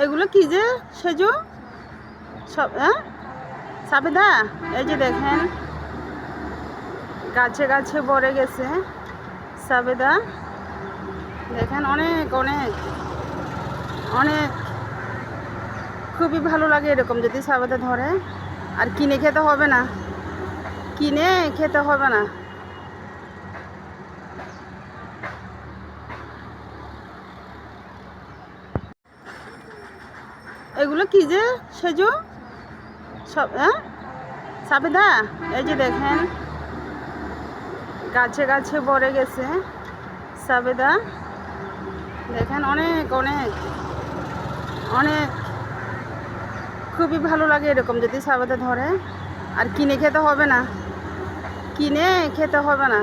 এগুলো কি যে সেজু সব সাবেদা, এই যে দেখেন গাছে গাছে ভরে গেছে সাবেদা। দেখেন অনেক অনেক অনেক, খুবই ভালো লাগে এরকম যদি সাবেদা ধরে। আর কিনে খেতে হবে না, কিনে খেতে হবে না। এগুলো কি যে সেজু সব সাবেদা, এই যে দেখেন গাছে গাছে ভরে গেছে সাবেদা। দেখেন অনেক অনেক অনেক, খুবই ভালো লাগে এরকম যদি সাবেদা ধরে। আর কিনে খেতে হবে না, কিনে খেতে হবে না।